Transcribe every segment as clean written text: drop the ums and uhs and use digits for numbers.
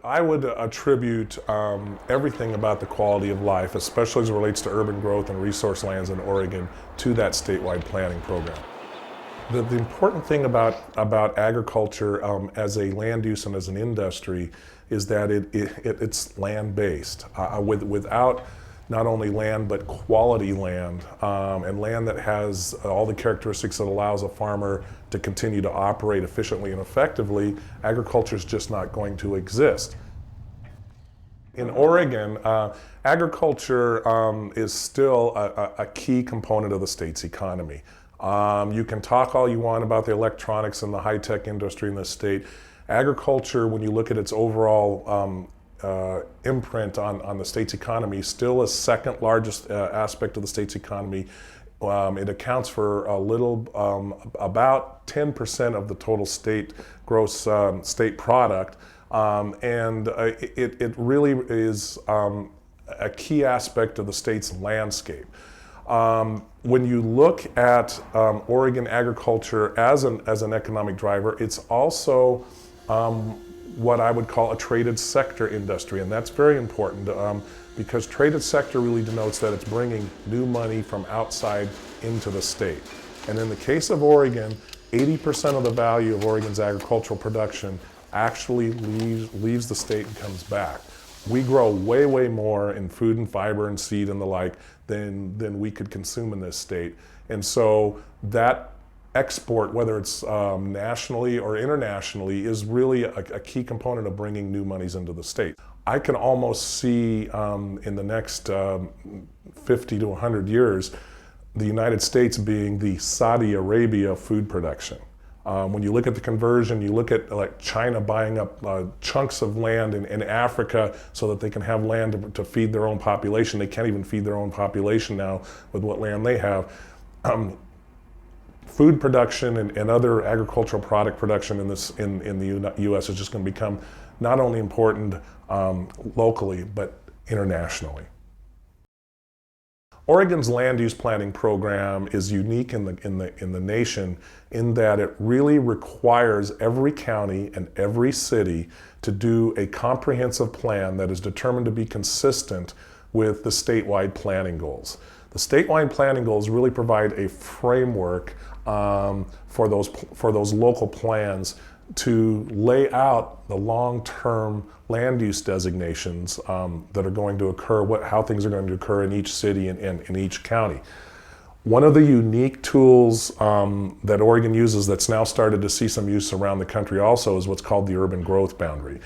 I would attribute everything about the quality of life, especially as it relates to urban growth and resource lands in Oregon, to that statewide planning program. The important thing about agriculture as a land use and as an industry is that it's land-based. Without not only land, but quality land, and land that has all the characteristics that allows a farmer to continue to operate efficiently and effectively, agriculture is just not going to exist. In Oregon, agriculture is still a key component of the state's economy. You can talk all you want about the electronics and the high-tech industry in the state. Agriculture, when you look at its overall imprint on the state's economy, still a second largest aspect of the state's economy. It accounts for about 10% of the total state gross state product, and it really is a key aspect of the state's landscape. When you look at Oregon agriculture as an economic driver, it's also what I would call a traded sector industry, and that's very important because traded sector really denotes that it's bringing new money from outside into the state. And in the case of Oregon, 80% of the value of Oregon's agricultural production actually leaves the state and comes back. We grow way, way more in food and fiber and seed and the like than we could consume in this state. And so that export, whether it's nationally or internationally, is really a key component of bringing new monies into the state. I can almost see in the next 50 to 100 years, the United States being the Saudi Arabia of food production. When you look at the conversion, you look at like China buying up chunks of land in Africa so that they can have land to feed their own population. They can't even feed their own population now with what land they have. Food production and other agricultural product production in the U.S. is just going to become not only important locally, but internationally. Oregon's land use planning program is unique in the nation in that it really requires every county and every city to do a comprehensive plan that is determined to be consistent with the statewide planning goals. The statewide planning goals really provide a framework for those local plans to lay out the long-term land use designations that are going to occur, how things are going to occur in each city and in each county. One of the unique tools that Oregon uses that's now started to see some use around the country also is what's called the urban growth boundary.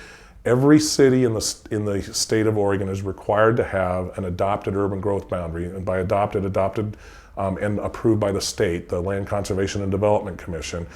Every city in the state of Oregon is required to have an adopted urban growth boundary, and by adopted and approved by the state, the Land Conservation and Development Commission,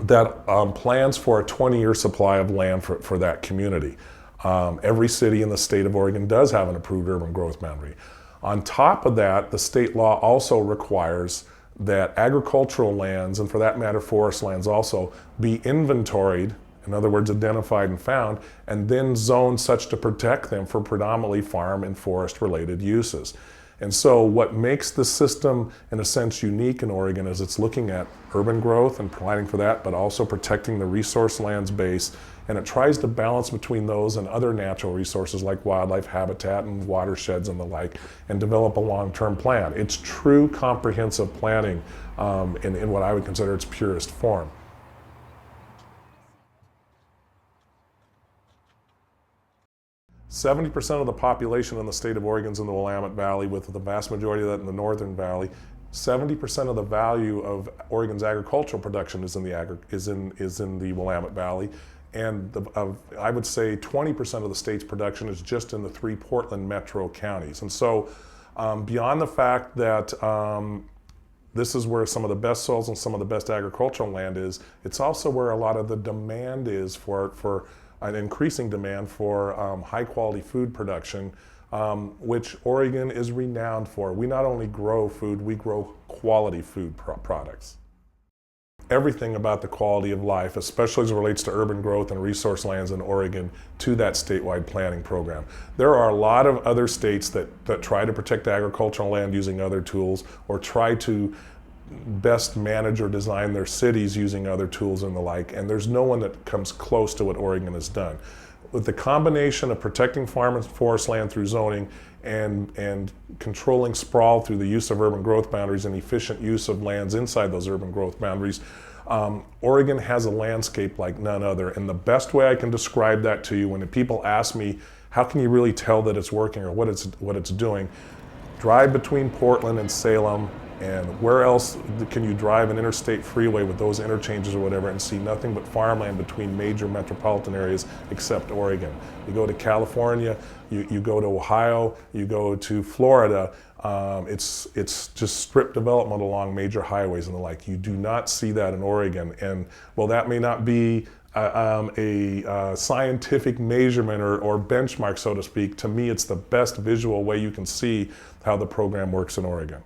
that plans for a 20-year supply of land for that community. Every city in the state of Oregon does have an approved urban growth boundary. On top of that, the state law also requires that agricultural lands, and for that matter forest lands also, be inventoried, in other words identified and found, and then zoned such to protect them for predominantly farm and forest related uses. And so what makes the system, in a sense, unique in Oregon is it's looking at urban growth and providing for that, but also protecting the resource lands base. And it tries to balance between those and other natural resources like wildlife habitat and watersheds and the like, and develop a long-term plan. It's true comprehensive planning in what I would consider its purest form. %70 of the population in the state of Oregon is in the Willamette Valley, with the vast majority of that in the Northern Valley. 70% of the value of Oregon's agricultural production is in the Willamette Valley, and I would say 20% of the state's production is just in the 3 Portland metro counties. And so beyond the fact that this is where some of the best soils and some of the best agricultural land is, it's also where a lot of the demand is for an increasing demand for high quality food production, which Oregon is renowned for. We not only grow food, we grow quality food products. Everything about the quality of life, especially as it relates to urban growth and resource lands in Oregon, to that statewide planning program. There are a lot of other states that try to protect agricultural land using other tools, or try to best manage or design their cities using other tools and the like, and there's no one that comes close to what Oregon has done. with the combination of protecting farm and forest land through zoning and controlling sprawl through the use of urban growth boundaries and efficient use of lands inside those urban growth boundaries, Oregon has a landscape like none other. And the best way I can describe that to you, when people ask me, how can you really tell that it's working or what it's doing? Drive between Portland and Salem, and where else can you drive an interstate freeway with those interchanges or whatever and see nothing but farmland between major metropolitan areas except Oregon? You go to California, you go to Ohio, you go to Florida, it's just strip development along major highways and the like. You do not see that in Oregon. And well, that may not be a scientific measurement or benchmark, so to speak. To me, it's the best visual way you can see how the program works in Oregon.